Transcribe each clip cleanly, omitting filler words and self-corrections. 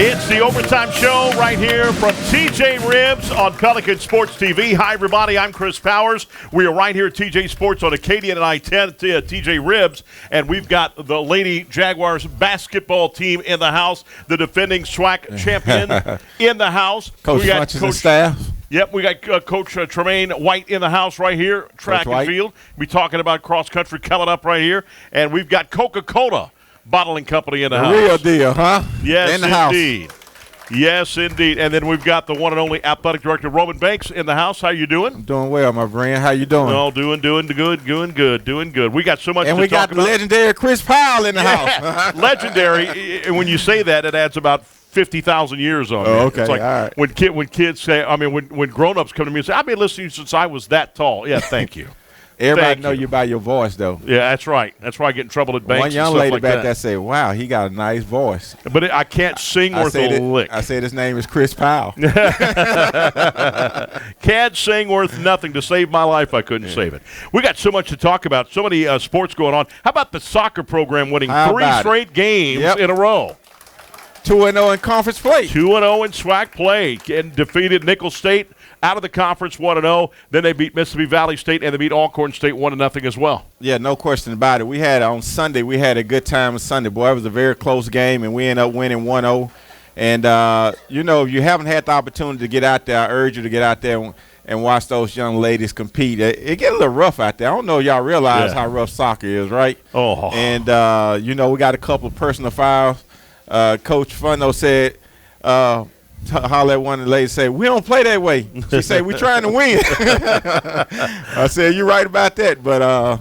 It's the Overtime Show right here from TJ Ribs on Pelican Sports TV. Hi, everybody. I'm Chris Powers. We are right here at TJ Sports on Acadian and I-10 at TJ Ribs, and we've got the Lady Jaguars basketball team in the house, the defending SWAC champion in the house. Coach Funches and staff. Yep, we got Coach Tremaine White in the house right here, track and field. We'll be talking about cross-country coming up right here, and we've got Coca-Cola Bottling Company in the house. Real deal, huh? Yes, in the indeed. House. Yes, indeed. And then we've got the one and only athletic director, Roman Banks, in the house. How you doing? I'm doing well, my friend. How you doing? Oh, doing good. We got so much to talk about. And we got the legendary Chris Powell in the house. Legendary. And when you say that, it adds about 50,000 years on it. Okay, It's like all right. when kids say, when grown-ups come to me and say, I've been listening since I was that tall. Yeah, thank you. Everybody know you by your voice, though. Yeah, that's right. That's why I get in trouble at banks. One young and stuff lady like back there said, wow, he got a nice voice. But I can't sing worth a lick. I said his name is Chris Powell. Can't sing worth nothing. To save my life, I couldn't save it. We got so much to talk about, so many sports going on. How about the soccer program winning 3 straight games in a row? 2-0 in conference play. 2-0 in SWAC play. And defeated Nicholls State out of the conference 1-0. Then they beat Mississippi Valley State, and they beat Alcorn State 1-0 as well. Yeah, no question about it. On Sunday, we had a good time on Sunday. Boy, it was a very close game, and we ended up winning 1-0. And, if you haven't had the opportunity to get out there, I urge you to get out there and watch those young ladies compete. It gets a little rough out there. I don't know if y'all realize how rough soccer is, right? Oh. And, we got a couple of personal fouls. Coach Funno said, holler at one of the ladies, say, we don't play that way. She said, we're trying to win. I said, you're right about that. But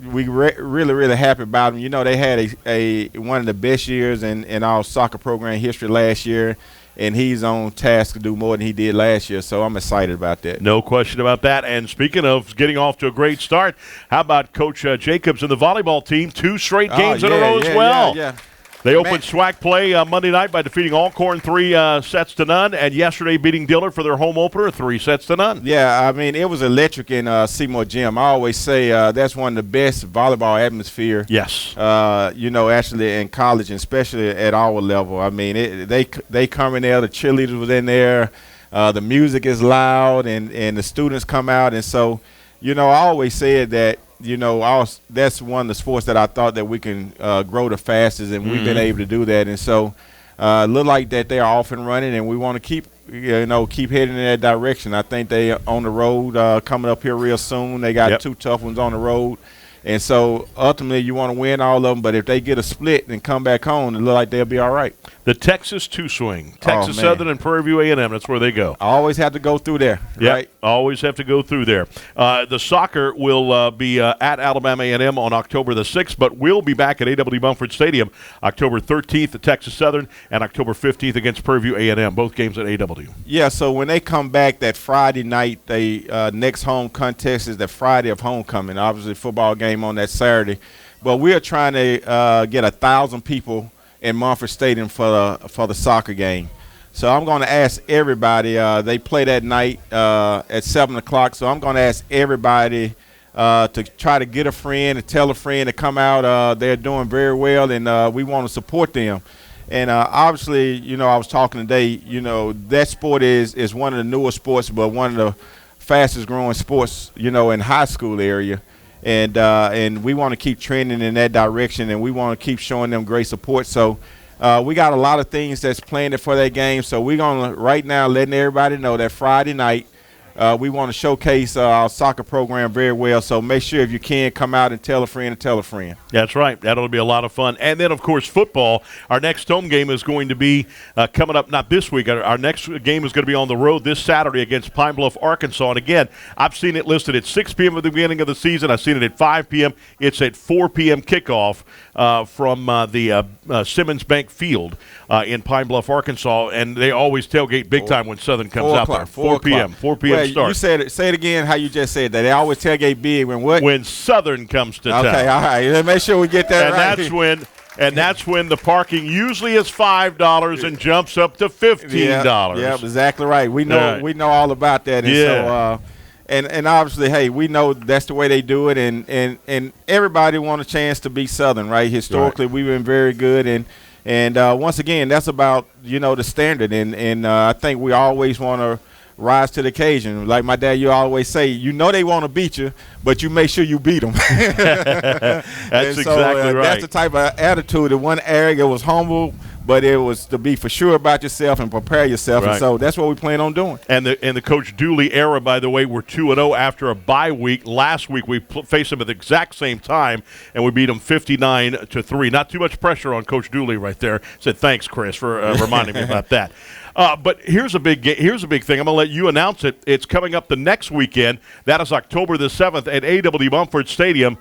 we really, really happy about them. They had one of the best years in our soccer program history last year, and he's on task to do more than he did last year. So I'm excited about that. No question about that. And speaking of getting off to a great start, how about Coach Jacobs and the volleyball team? 2 straight games in a row as well. Yeah. They opened SWAC play Monday night by defeating Alcorn 3-0, and yesterday beating Dillard for their home opener 3-0. Yeah, it was electric in Seymour Gym. I always say that's one of the best volleyball atmosphere. Yes. Actually in college, and especially at our level. They come in there. The cheerleaders was in there. The music is loud, and the students come out, and so I always said that. That's one of the sports that I thought that we can grow the fastest, and we've been able to do that. And so, look like that they are off and running, and we want to keep heading in that direction. I think they on the road coming up here real soon. They got 2 tough ones on the road, and so ultimately you want to win all of them. But if they get a split and come back home, it look like they'll be all right. The Texas two-swing, Texas Southern and Prairie View A&M. That's where they go. I always have to go through there. Right? Always have to go through there. The soccer will be at Alabama A&M on October the 6th, but we'll be back at A.W. Mumford Stadium October 13th at Texas Southern and October 15th against Prairie View A&M, both games at A.W. Yeah, so when they come back that Friday night, they next home contest is the Friday of homecoming. Obviously, football game on that Saturday. But we're trying to get 1,000 people in Mumford Stadium for the soccer game. So I'm going to ask everybody. They play that night at 7 o'clock. So I'm going to ask everybody to try to get a friend and tell a friend to come out. They're doing very well, and we want to support them. And obviously, I was talking today, that sport is one of the newer sports, but one of the fastest growing sports, in high school area. And we want to keep trending in that direction, and we want to keep showing them great support. So we got a lot of things that's planned for that game. So we're going to right now letting everybody know that Friday night we want to showcase our soccer program very well. So make sure if you can come out and tell a friend and tell a friend. That's right. That'll be a lot of fun. And then, of course, football. Our next home game is going to be coming up not this week. Our next game is going to be on the road this Saturday against Pine Bluff, Arkansas. And, again, I've seen it listed at 6 p.m. at the beginning of the season. I've seen it at 5 p.m. It's at 4 p.m. kickoff from the Simmons Bank Field in Pine Bluff, Arkansas. And they always tailgate big time when Southern comes out there. 4 p.m. 4 p.m. start. You said it. Say it again how you just said that. They always tailgate big when what? When Southern comes to town. Okay, all right. Let's make sure we get that right. And that's when the parking usually is $5 and jumps up to $15. Yeah, exactly right. We know all about that. And so and obviously, hey, we know that's the way they do it, and everybody want a chance to beat Southern, right? Historically, we've been very good, and And once again, that's about, the standard. And I think we always want to rise to the occasion. Like my dad, you always say, they want to beat you, but you make sure you beat them. That's exactly right. That's the type of attitude. In one area, it was humble, but it was to be for sure about yourself and prepare yourself. Right. And so that's what we plan on doing. And the Coach Dooley era, by the way, we're 2-0 after a bye week. Last week we faced them at the exact same time, and we beat them 59-3. Not too much pressure on Coach Dooley right there. Said thanks, Chris, for reminding me about that. But here's a big thing. I'm going to let you announce it. It's coming up the next weekend. That is October the 7th at A.W. Mumford Stadium.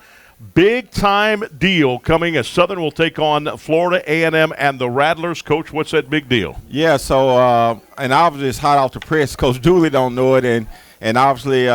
Big-time deal coming as Southern will take on Florida A&M and the Rattlers. Coach, what's that big deal? Yeah, so, and obviously it's hot off the press. Coach Dooley don't know it, and obviously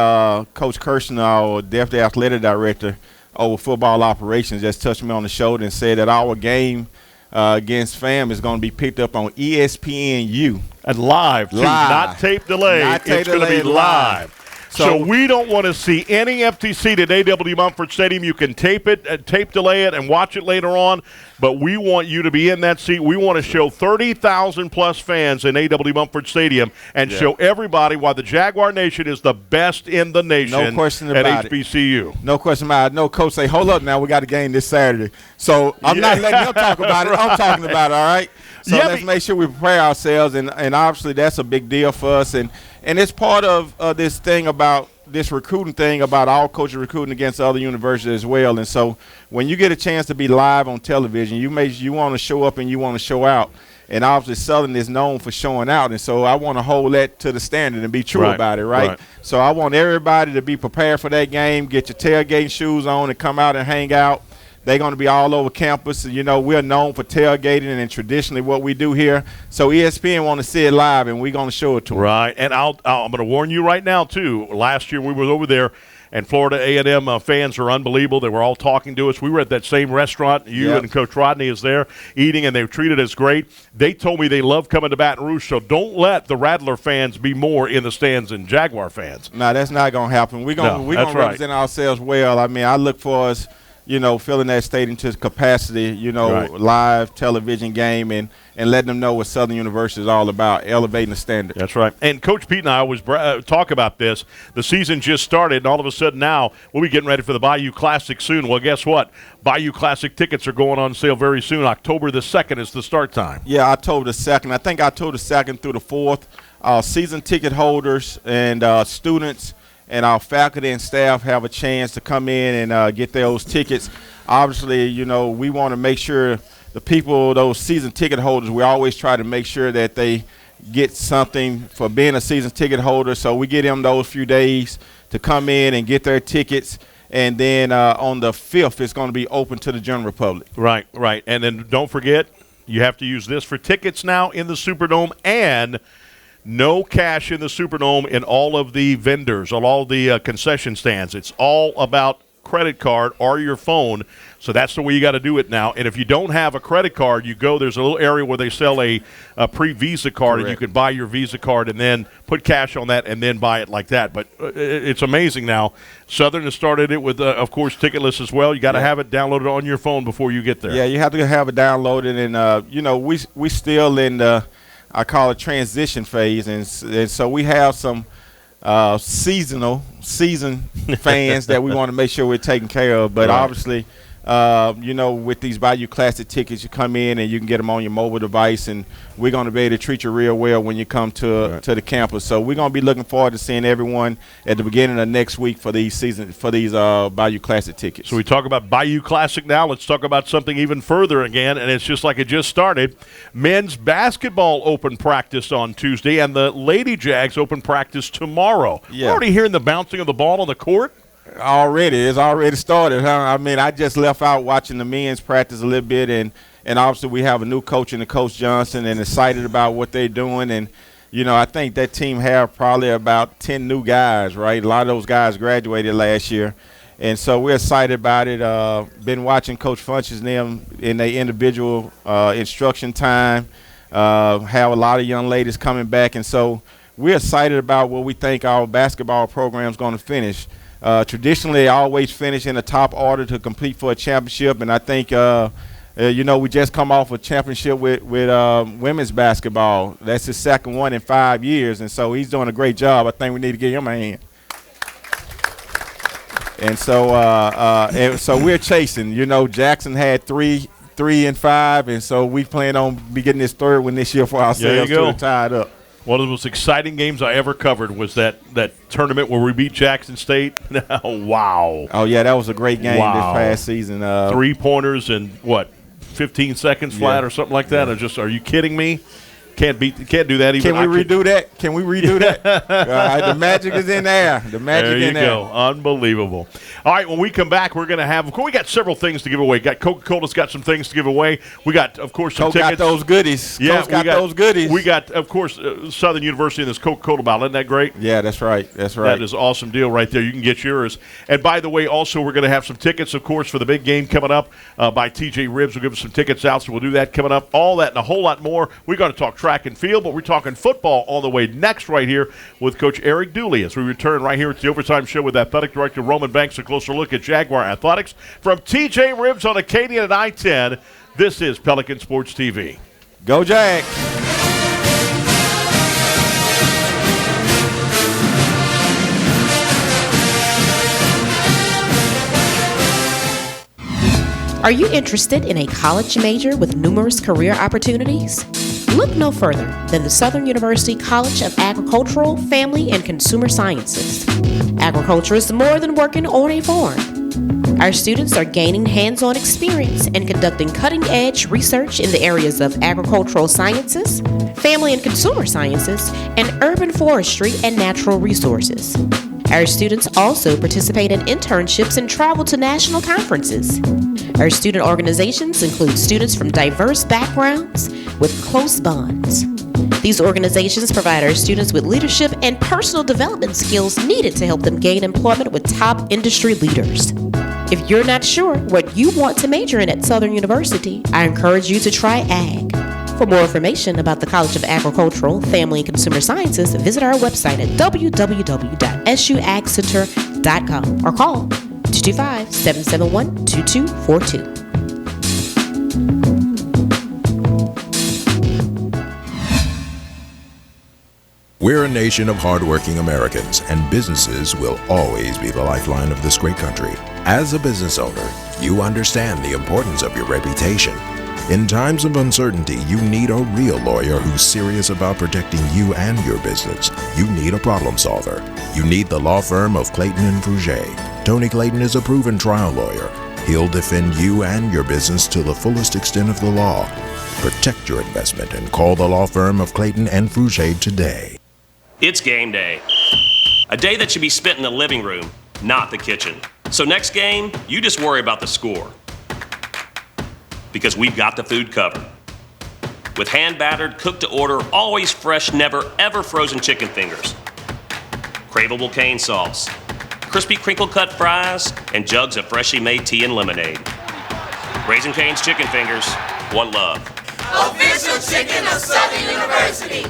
Coach Kirshner, our deputy athletic director over football operations, just touched me on the shoulder and said that our game against FAM is going to be picked up on ESPNU. And live, too. Not tape delay. It's going to be live. So we don't want to see any empty seat at A.W. Mumford Stadium. You can tape delay it, and watch it later on. But we want you to be in that seat. We want to show 30,000-plus fans in A.W. Mumford Stadium and show everybody why the Jaguar Nation is the best in the nation. No question about at HBCU. No question about it. No, Coach say, hold up now, we got a game this Saturday. So I'm not letting him talk about it. I'm talking about it, all right? So let's make sure we prepare ourselves, and obviously that's a big deal for us. And it's part of this thing about this recruiting thing about all coaches recruiting against other universities as well. And so when you get a chance to be live on television, you want to show up and you want to show out. And obviously Southern is known for showing out. And so I want to hold that to the standard and be true about it, right? So I want everybody to be prepared for that game, get your tailgating shoes on and come out and hang out. They're going to be all over campus. We're known for tailgating and traditionally what we do here. So ESPN want to see it live, and we're going to show it to them. Right, and I'm going to warn you right now, too. Last year we were over there, and Florida A&M fans are unbelievable. They were all talking to us. We were at that same restaurant. You and Coach Rodney is there eating, and they were treated us great. They told me they love coming to Baton Rouge, so don't let the Rattler fans be more in the stands than Jaguar fans. No, that's not going to happen. We're going to represent ourselves well. I mean, I look for us – filling that stadium to capacity, live television game and letting them know what Southern University is all about, elevating the standard. That's right. And Coach Pete and I always talk about this. The season just started, and all of a sudden now we'll be getting ready for the Bayou Classic soon. Well, guess what? Bayou Classic tickets are going on sale very soon. October the 2nd is the start time. Yeah, October the 2nd. I think October the 2nd through the 4th. Season ticket holders and students and our faculty and staff have a chance to come in and get those tickets. Obviously, we want to make sure the people, those season ticket holders, we always try to make sure that they get something for being a season ticket holder. So we get them those few days to come in and get their tickets. And then on the 5th, it's going to be open to the general public. Right. And then don't forget, you have to use this for tickets now in the Superdome, and no cash in the Superdome in all of the vendors, on all the concession stands. It's all about credit card or your phone. So that's the way you got to do it now. And if you don't have a credit card, there's a little area where they sell a pre-Visa card. Correct. And you can buy your Visa card and then put cash on that and then buy it like that. But it's amazing now. Southern has started it with, of course, Ticketless as well. You got to have it downloaded on your phone before you get there. Yeah, you have to have it downloaded. And, we still in the – I call it transition phase, and so we have some season fans that we want to make sure we're taking care of. But obviously, with these Bayou Classic tickets, you come in and you can get them on your mobile device, and we're going to be able to treat you real well when you come to the campus. So we're going to be looking forward to seeing everyone at the beginning of next week for these Bayou Classic tickets. So we talk about Bayou Classic now. Let's talk about something even further again, and it's just like it just started. Men's basketball open practice on Tuesday, and the Lady Jags open practice tomorrow. Yeah. We're already hearing the bouncing of the ball on the court. It's already started, huh? I mean, I just left out watching the men's practice a little bit, and obviously we have a new coach in Coach Johnson, and excited about what they're doing. And, I think that team have probably about 10 new guys, right? A lot of those guys graduated last year. And so we're excited about it. Been watching Coach Funches and them in their individual instruction time. Have a lot of young ladies coming back. And so we're excited about what we think our basketball program is going to finish. Traditionally, they always finish in the top order to compete for a championship, and I think We just come off a championship with women's basketball. That's his second one in 5 years, and so he's doing a great job. I think we need to give him a hand. And so we're chasing. Jackson had three and 5, and so we plan on be getting this third one this year for ourselves to tie it up. One of the most exciting games I ever covered was that tournament where we beat Jackson State. Wow. Oh, yeah, that was a great game this past season. 3-pointers in, 15 seconds flat or something like that? Are you kidding me? Can't do that even. Can we redo that? The magic is in there. There you go. Unbelievable. All right, when we come back, we're going to have, of course, we got several things to give away. Coca-Cola's got some things to give away. We got, of course, some tickets. Got those goodies. Yeah, we got those goodies. We got, of course, Southern University and this Coca-Cola bottle. Isn't that great? Yeah, that's right. That is an awesome deal right there. You can get yours. And by the way, also, we're going to have some tickets, of course, for the big game coming up by TJ Ribbs. We'll give us some tickets out, so we'll do that coming up. All that and a whole lot more. We're going to talk track and field, but we're talking football all the way next right here with Coach Eric Dooley as we return right here at the Overtime Show with Athletic Director Roman Banks. A closer look at Jaguar Athletics from TJ Ribbs on Acadian at I-10. This is Pelican Sports TV. Go Jags! Are you interested in a college major with numerous career opportunities? Look no further than the Southern University College of Agricultural, Family, and Consumer Sciences. Agriculture is more than working on a farm. Our students are gaining hands-on experience and conducting cutting-edge research in the areas of agricultural sciences, family and consumer sciences, and urban forestry and natural resources. Our students also participate in internships and travel to national conferences. Our student organizations include students from diverse backgrounds with close bonds. These organizations provide our students with leadership and personal development skills needed to help them gain employment with top industry leaders. If you're not sure what you want to major in at Southern University, I encourage you to try Ag. For more information about the College of Agricultural, Family, and Consumer Sciences, visit our website at www.suagcenter.com or call 225-771-2242. We're a nation of hardworking Americans, and businesses will always be the lifeline of this great country. As a business owner, you understand the importance of your reputation. In times of uncertainty, you need a real lawyer who's serious about protecting you and your business. You need a problem solver. You need the law firm of Clayton and Fruget. Tony Clayton is a proven trial lawyer. He'll defend you and your business to the fullest extent of the law. Protect your investment and call the law firm of Clayton and Fruget today. It's game day. A day that should be spent in the living room, not the kitchen. So next game, you just worry about the score. Because we've got the food covered. With hand-battered, cooked-to-order, always fresh, never, ever frozen chicken fingers. Craveable cane sauce. Crispy crinkle-cut fries, and jugs of freshly made tea and lemonade. Raising Cane's Chicken Fingers, one love. Official chicken of Southern University.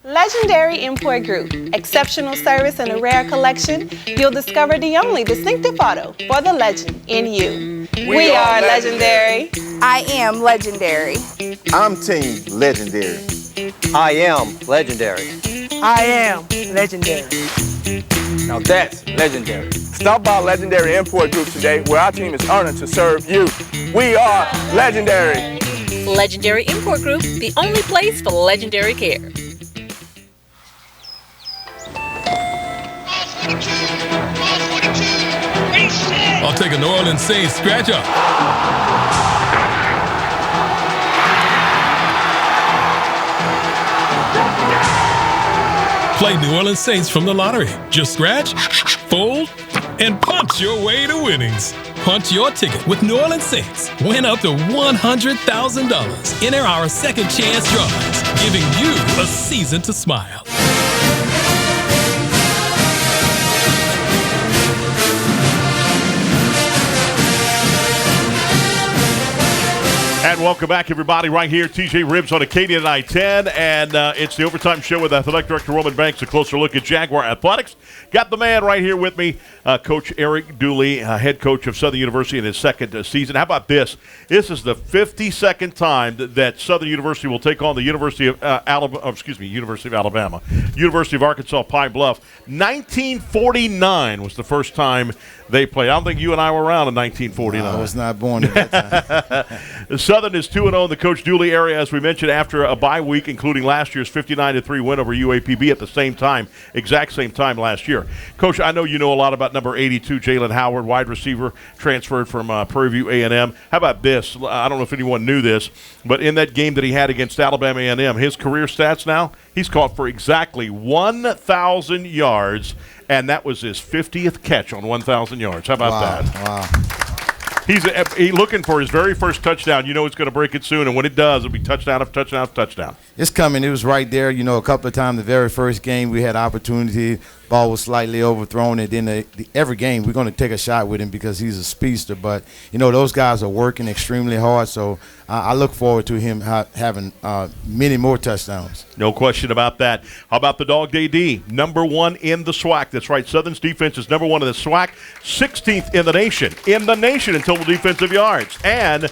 Legendary Import Group. Exceptional service and a rare collection. You'll discover the only distinctive photo for the legend in you. We are legendary. I am legendary. I'm Team Legendary. I am legendary. I am legendary. Now that's legendary. Stop by Legendary Import Group today, where our team is honored to serve you. We are legendary. Legendary Import Group, the only place for legendary care. I'll take a New Orleans Saints scratch up. Play New Orleans Saints from the lottery. Just scratch, fold, and punch your way to winnings. Punch your ticket with New Orleans Saints. Win up to $100,000. Enter our second chance drawings, giving you a season to smile. And welcome back, everybody, right here. TJ Ribs on Acadian I-10, and it's the Overtime Show with Athletic Director Roman Banks. A closer look at Jaguar Athletics. Got the man right here with me, Coach Eric Dooley, head coach of Southern University in his second season. How about this? This is the 52nd time that Southern University will take on the University of University of Alabama, University of Arkansas Pine Bluff. 1949 was the first time they played. I don't think you and I were around in 1949. I was not born at that time. Southern is 2-0 in the Coach Dooley area, as we mentioned, after a bye week, including last year's 59-3 win over UAPB at the same time, exact same time last year. Coach, I know you know a lot about number 82, Jalen Howard, wide receiver, transferred from Prairie View A&M. How about this? I don't know if anyone knew this, but in that game that he had against Alabama A&M, his career stats now, he's caught for exactly 1,000 yards, and that was his 50th catch on 1,000 yards. How about that? Wow. He's looking for his very first touchdown. You know it's going to break it soon, and when it does, it'll be touchdown after touchdown after touchdown. It's coming. It was right there. You know, a couple of times the very first game we had opportunity. Ball was slightly overthrown, and then every game we're going to take a shot with him because he's a speedster. But, you know, those guys are working extremely hard, so I look forward to him having many more touchdowns. No question about that. How about the Dog Day D? Number one in the SWAC. That's right. Southern's defense is number one in the SWAC, 16th in the nation. In total defensive yards. And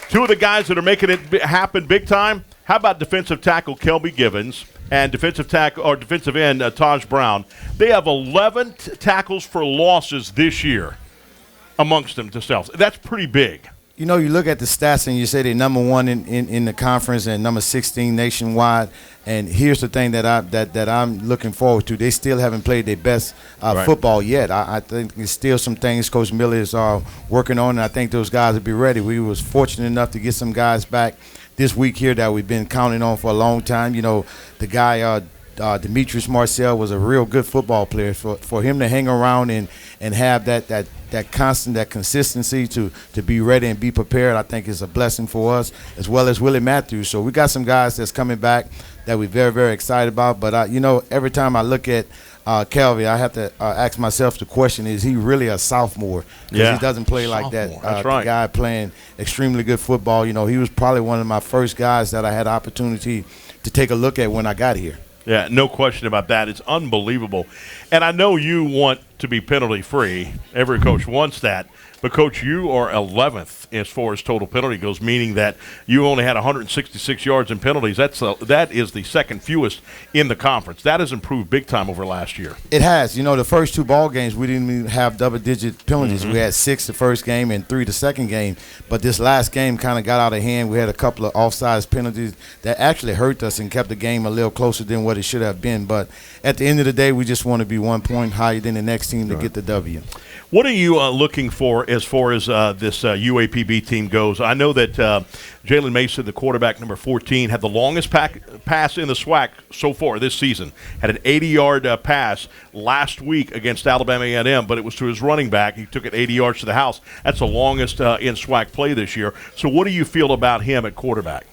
two of the guys that are making it happen big time, how about defensive tackle Kelby Givens and defensive end Taj Brown? They have 11 tackles for losses this year amongst themselves. That's pretty big. You know, you look at the stats and you say they're number one in the conference and number 16 nationwide. And here's the thing that I'm looking forward to. They still haven't played their best football yet. I think there's still some things Coach Miller is working on, and I think those guys will be ready. We was fortunate enough to get some guys back this week here that we've been counting on for a long time. You know, the guy Demetrius Marcel was a real good football player. For him to hang around and have that constant, that consistency to be ready and be prepared, I think is a blessing for us, as well as Willie Matthews. So we got some guys that's coming back that we're very, very excited about. But, you know, every time I look at Kelvin, I have to ask myself the question, is he really a sophomore? Because he doesn't play like that. That's right. The guy playing extremely good football. You know, he was probably one of my first guys that I had opportunity to take a look at when I got here. Yeah, no question about that. It's unbelievable. And I know you want to be penalty-free. Every coach wants that. But, Coach, you are 11th as far as total penalty goes, meaning that you only had 166 yards in penalties. That is the second fewest in the conference. That has improved big time over last year. It has. You know, the first two ball games, we didn't even have double-digit penalties. We had 6 the first game and 3 the second game. But this last game kind of got out of hand. We had a couple of offsides penalties that actually hurt us and kept the game a little closer than what it should have been. But at the end of the day, we just want to be 1 point higher than the next team to get the W. What are you looking for as far as this UAPB team goes? I know that Jalen Mason, the quarterback, number 14, had the longest pass in the SWAC so far this season. Had an 80-yard pass last week against Alabama A&M, but it was to his running back. He took it 80 yards to the house. That's the longest in SWAC play this year. So what do you feel about him at quarterback?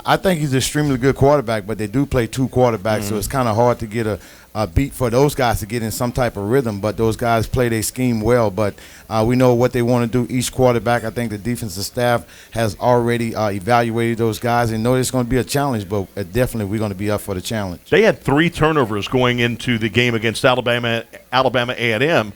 I think he's an extremely good quarterback, but they do play two quarterbacks, so it's kind of hard to get a beat for those guys to get in some type of rhythm. But those guys play their scheme well. But we know what they want to do each quarterback. I think the defensive staff has already evaluated those guys and know it's going to be a challenge, but definitely we're going to be up for the challenge. They had 3 turnovers going into the game against Alabama A&M.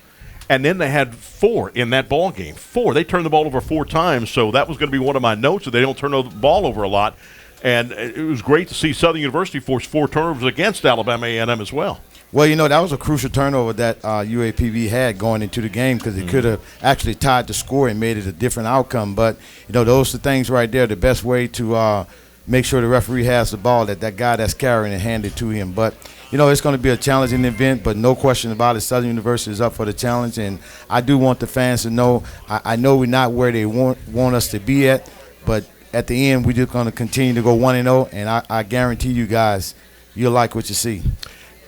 And then they had 4 in that ball game. 4. They turned the ball over 4 times, so that was going to be one of my notes, that they don't turn the ball over a lot. And it was great to see Southern University force 4 turnovers against Alabama A&M as well. Well, you know, that was a crucial turnover that UAPB had going into the game because it could have actually tied the score and made it a different outcome. But, you know, those are things right there, the best way to make sure the referee has the ball, that guy that's carrying it hand it to him. But, you know, it's going to be a challenging event, but no question about it, Southern University is up for the challenge. And I do want the fans to know, I know we're not where they want us to be at, but at the end, we're just going to continue to go 1-0, and I guarantee you guys, you'll like what you see.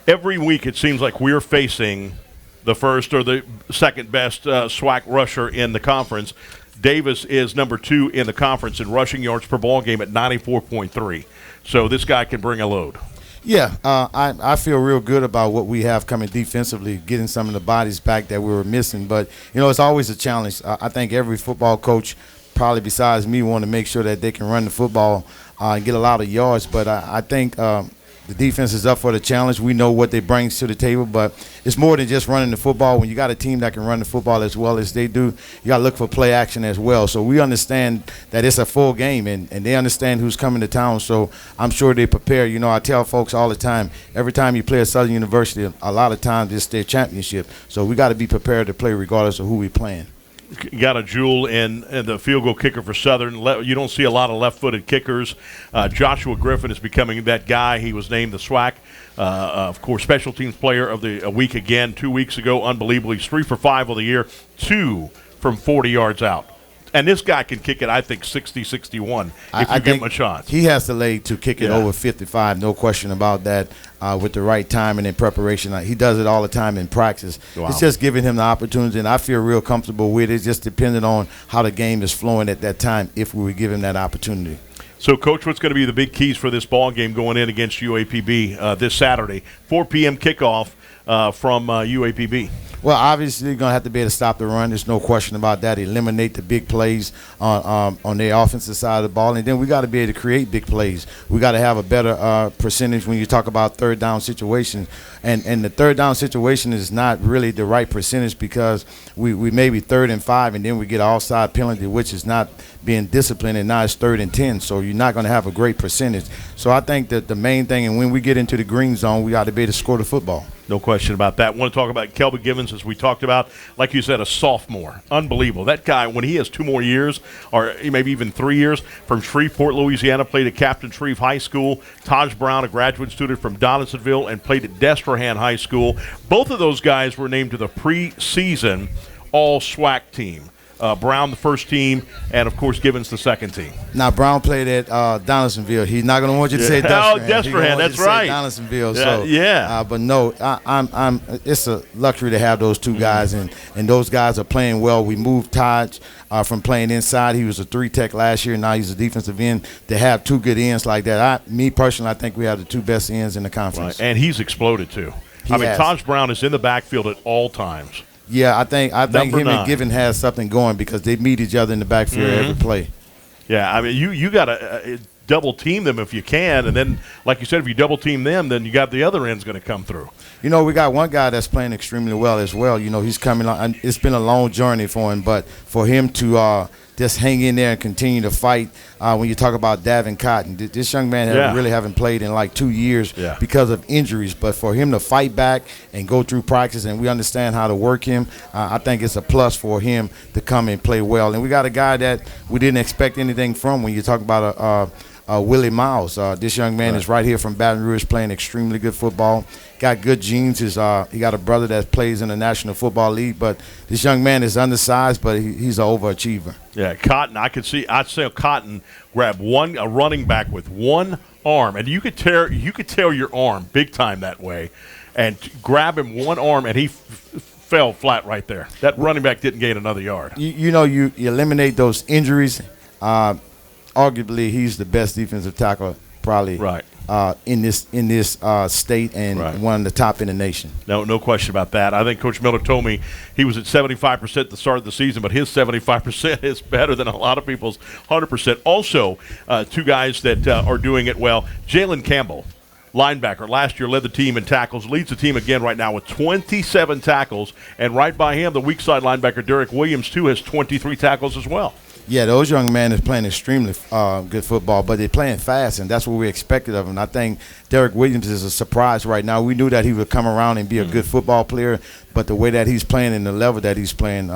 Every week it seems like we're facing the first or the second best SWAC rusher in the conference. Davis is number 2 in the conference in rushing yards per ball game at 94.3. So this guy can bring a load. Yeah, I feel real good about what we have coming defensively, getting some of the bodies back that we were missing. But, you know, it's always a challenge. I think every football coach probably besides me want to make sure that they can run the football and get a lot of yards. But I think the defense is up for the challenge. We know what they bring to the table, but it's more than just running the football. When you got a team that can run the football as well as they do, you got to look for play action as well. So we understand that it's a full game, and they understand who's coming to town. So I'm sure they prepare. You know, I tell folks all the time, every time you play at Southern University, a lot of times it's their championship. So we got to be prepared to play regardless of who we're playing. Got a jewel in the field goal kicker for Southern. You don't see a lot of left-footed kickers. Joshua Griffin is becoming that guy. He was named the SWAC, of course, special teams player of the week again 2 weeks ago. Unbelievably, he's 3 for 5 on the year, 2 from 40 yards out. And this guy can kick it, I think, 60, 61 if you give him a chance. He has the leg to kick it over 55, no question about that, with the right timing and preparation. He does it all the time in practice. Wow. It's just giving him the opportunity, and I feel real comfortable with it. It's just depending on how the game is flowing at that time if we would give him that opportunity. So, Coach, what's going to be the big keys for this ball game going in against UAPB this Saturday? 4 p.m. kickoff from UAPB. Well, obviously, you're going to have to be able to stop the run. There's no question about that. Eliminate the big plays on the offensive side of the ball. And then we got to be able to create big plays. We got to have a better percentage when you talk about third down situations. And the third down situation is not really the right percentage because we may be 3rd and 5, and then we get an offside penalty, which is not being disciplined, and now it's 3rd and 10. So you're not going to have a great percentage. So I think that the main thing, and when we get into the green zone, we got to be able to score the football. No question about that. I want to talk about Kelby Givens, as we talked about. Like you said, a sophomore. Unbelievable. That guy, when he has 2 more years, or maybe even 3 years, from Shreveport, Louisiana, played at Captain Shreve High School. Taj Brown, a graduate student from Donaldsonville, and played at Destrehan High School. Both of those guys were named to the preseason All-SWAC team. Brown, the first team, and, of course, Givens, the second team. Now, Brown played at Donaldsonville. He's not going to want you to say Destrehan. Oh, Destrehan, that's right. Donaldsonville. Yeah, so, but no, I'm. It's a luxury to have those two guys, and those guys are playing well. We moved Taj from playing inside. He was a 3-tech last year. Now he's a defensive end. To have 2 good ends like that, me personally, I think we have the 2 best ends in the conference. Right. And he's exploded, too. Taj Brown is in the backfield at all times. Yeah, I think him and Given has something going because they meet each other in the backfield every play. Yeah, I mean, you got to double team them if you can, and then, like you said, if you double team them, then you got the other end's going to come through. You know, we got one guy that's playing extremely well as well. You know, he's coming on. It's been a long journey for him, but for him to just hang in there and continue to fight. When you talk about Davin Cotton, this young man really haven't played in like 2 years because of injuries. But for him to fight back and go through practice, and we understand how to work him, I think it's a plus for him to come and play well. And we got a guy that we didn't expect anything from when you talk about Willie Miles. This young man is right here from Baton Rouge playing extremely good football. Got good genes. He got a brother that plays in the National Football League, but this young man is undersized, but he's an overachiever. Yeah, Cotton, I'd say Cotton grab a running back with one arm, and you could tear your arm big time that way, and grab him one arm, and he fell flat right there. That running back didn't gain another yard. You eliminate those injuries. Arguably, he's the best defensive tackle probably in this state and one of the top in the nation. No question about that. I think Coach Miller told me he was at 75% at the start of the season, but his 75% is better than a lot of people's 100%. Also, 2 guys that are doing it well. Jalen Campbell, linebacker, last year led the team in tackles, leads the team again right now with 27 tackles, and right by him, the weak side linebacker Derek Williams, too, has 23 tackles as well. Yeah, those young men is playing extremely good football, but they're playing fast, and that's what we expected of them. I think Derek Williams is a surprise right now. We knew that he would come around and be a good football player, but the way that he's playing and the level that he's playing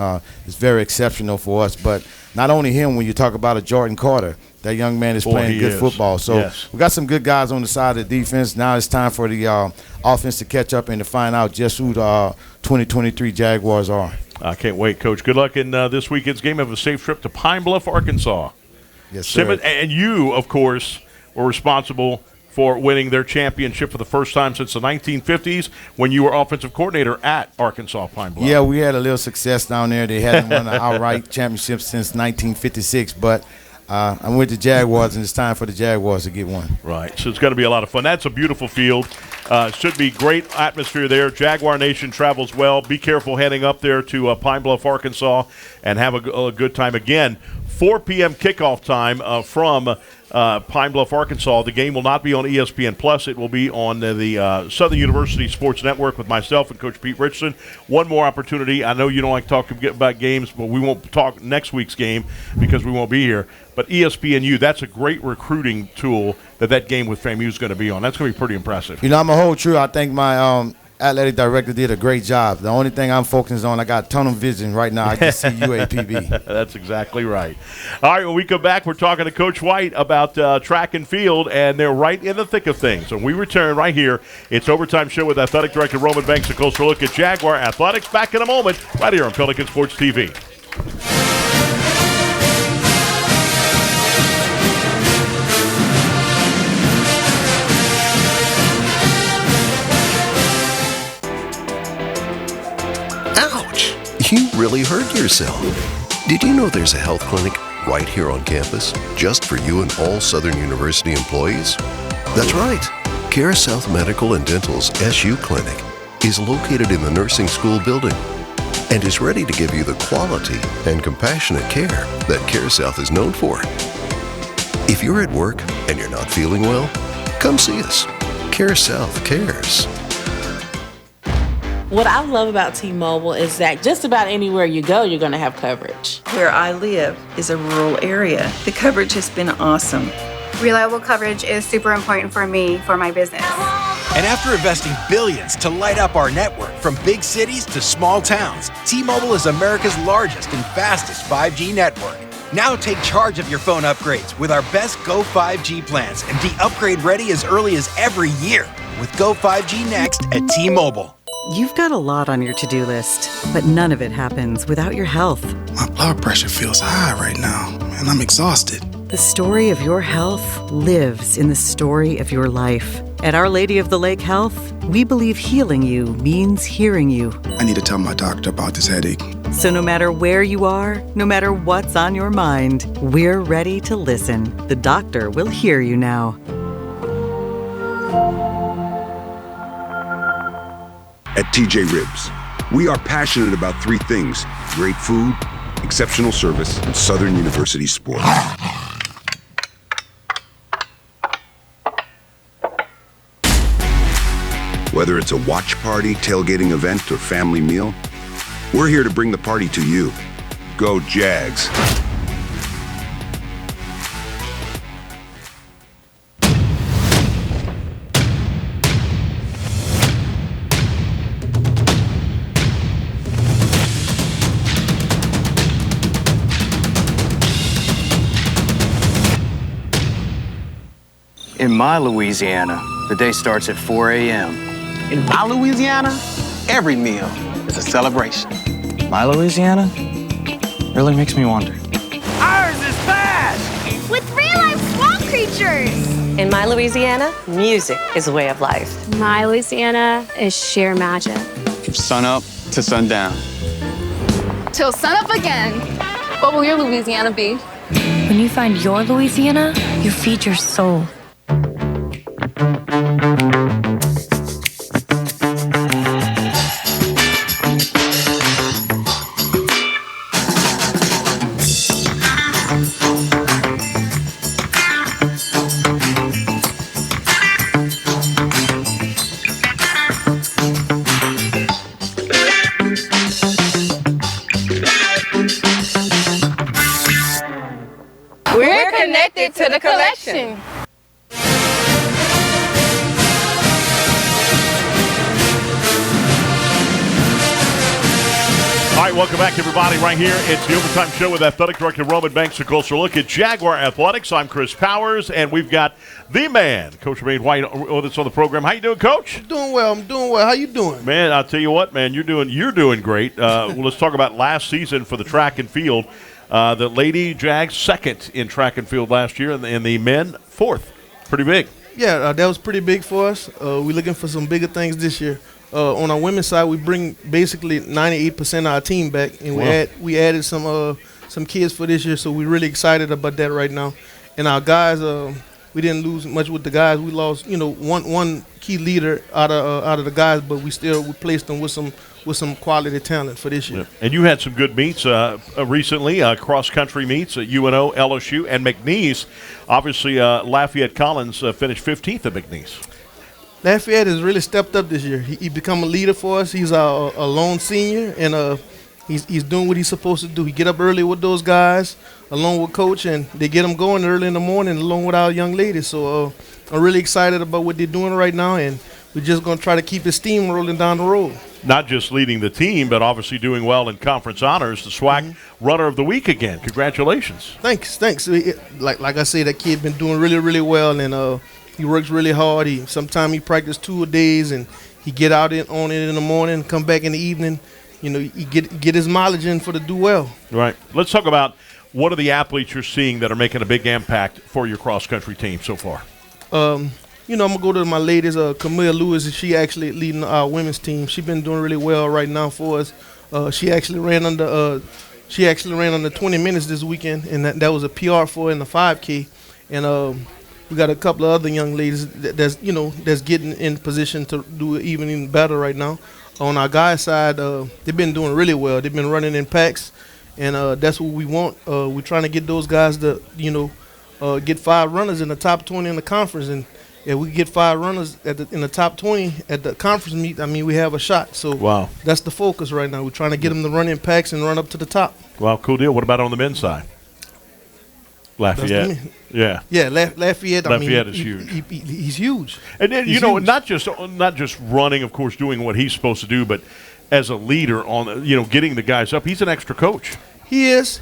is very exceptional for us. But not only him, when you talk about a Jordan Carter, that young man is playing good football. So we got some good guys on the side of the defense. Now it's time for the offense to catch up and to find out just who the 2023 Jaguars are. I can't wait, Coach. Good luck in this weekend's game. Have a safe trip to Pine Bluff, Arkansas. Yes, sir. And you, of course, were responsible for winning their championship for the first time since the 1950s when you were offensive coordinator at Arkansas Pine Bluff. Yeah, we had a little success down there. They hadn't won an outright championship since 1956, but I'm with the Jaguars, and it's time for the Jaguars to get one. Right, so it's going to be a lot of fun. That's a beautiful field. Should be great atmosphere there. Jaguar Nation travels well. Be careful heading up there to Pine Bluff, Arkansas, and have a good time. Again, 4 p.m. kickoff time from Pine Bluff, Arkansas. The game will not be on ESPN Plus. It will be on the Southern University Sports Network with myself and Coach Pete Richardson. One more opportunity. I know you don't like to talk about games, but we won't talk next week's game because we won't be here. But ESPNU, that's a great recruiting tool that game with FAMU is going to be on. That's going to be pretty impressive. I'm going to hold true. I think my athletic director did a great job. The only thing I'm focusing on, I got tunnel vision right now. I can see UAPB. That's exactly right. All right, when we come back, we're talking to Coach White about track and field, and they're right in the thick of things. When we return right here, it's Overtime Show with Athletic Director Roman Banks. A closer look at Jaguar Athletics. Back in a moment, right here on Pelican Sports TV. You really hurt yourself. Did you know there's a health clinic right here on campus just for you and all Southern University employees? That's right. Care South Medical and Dental's SU Clinic is located in the nursing school building and is ready to give you the quality and compassionate care that Care South is known for. If you're at work and you're not feeling well, come see us. Care South cares. What I love about T-Mobile is that just about anywhere you go, you're going to have coverage. Where I live is a rural area. The coverage has been awesome. Reliable coverage is super important for me, for my business. And after investing billions to light up our network from big cities to small towns, T-Mobile is America's largest and fastest 5G network. Now take charge of your phone upgrades with our best Go 5G plans and be upgrade ready as early as every year with Go 5G Next at T-Mobile. You've got a lot on your to-do list, but none of it happens without your health. My blood pressure feels high right now, and I'm exhausted. The story of your health lives in the story of your life. At Our Lady of the Lake Health, we believe healing you means hearing you. I need to tell my doctor about this headache. So no matter where you are, no matter what's on your mind, we're ready to listen. The doctor will hear you now. At TJ Ribs, we are passionate about three things: great food, exceptional service, and Southern University sports. Whether it's a watch party, tailgating event, or family meal, we're here to bring the party to you. Go Jags. In my Louisiana, the day starts at 4 a.m. In my Louisiana, every meal is a celebration. My Louisiana really makes me wonder. Ours is fast! With real-life swamp creatures! In my Louisiana, music is a way of life. My Louisiana is sheer magic. From sunup to sundown. Till sunup again. What will your Louisiana be? When you find your Louisiana, you feed your soul. We're connected to the collection. All right, welcome back, everybody, right here. It's the Overtime Show with Athletic Director Roman Banks. A closer look at Jaguar Athletics. I'm Chris Powers, and we've got the man, Coach Wayne White, with us on the program. How you doing, Coach? I'm doing well. How you doing? Man, I'll tell you what, man, you're doing great. Well, let's talk about last season for the track and field. The Lady Jags second in track and field last year, and the men fourth. Pretty big. Yeah, that was pretty big for us. We're looking for some bigger things this year. On our women's side, we bring basically 98% of our team back, and we added some kids for this year, so we're really excited about that right now. And our guys, we didn't lose much with the guys. We lost, one key leader out of the guys, but we replaced them with some quality talent for this year. Yeah. And you had some good meets recently, cross-country meets at UNO, LSU, and McNeese. Obviously, Lafayette Collins finished 15th at McNeese. Lafayette has really stepped up this year. He become a leader for us. He's a lone senior, and he's doing what he's supposed to do. He get up early with those guys, along with Coach, and they get them going early in the morning along with our young ladies. So I'm really excited about what they're doing right now, and we're just going to try to keep the steam rolling down the road. Not just leading the team, but obviously doing well in conference honors. The SWAC Runner of the Week again. Congratulations. Thanks. Like I say, that kid been doing really, really well, and he works really hard. Sometimes he practice 2 days, and he get out on it in the morning, come back in the evening. He get his mileage in for the do well. Right. Let's talk about what are the athletes you're seeing that are making a big impact for your cross-country team so far. I'm going to go to my ladies, Camille Lewis. She actually leading our women's team. She's been doing really well right now for us. She actually ran under 20 minutes this weekend, and that was a PR for her in the 5K. And we got a couple of other young ladies that's getting in position to do even better right now. On our guys' side, they've been doing really well. They've been running in packs, and that's what we want. We're trying to get those guys to, get 5 runners in the top 20 in the conference. And if we get 5 runners in the top 20 at the conference meet, we have a shot. So wow, that's the focus right now. We're trying to get them to run in packs and run up to the top. Wow, cool deal. What about on the men's side? Lafayette. Yeah. Lafayette. Lafayette is huge. He's huge. And then, not just running, of course, doing what he's supposed to do, but as a leader on, getting the guys up. He's an extra coach. He is.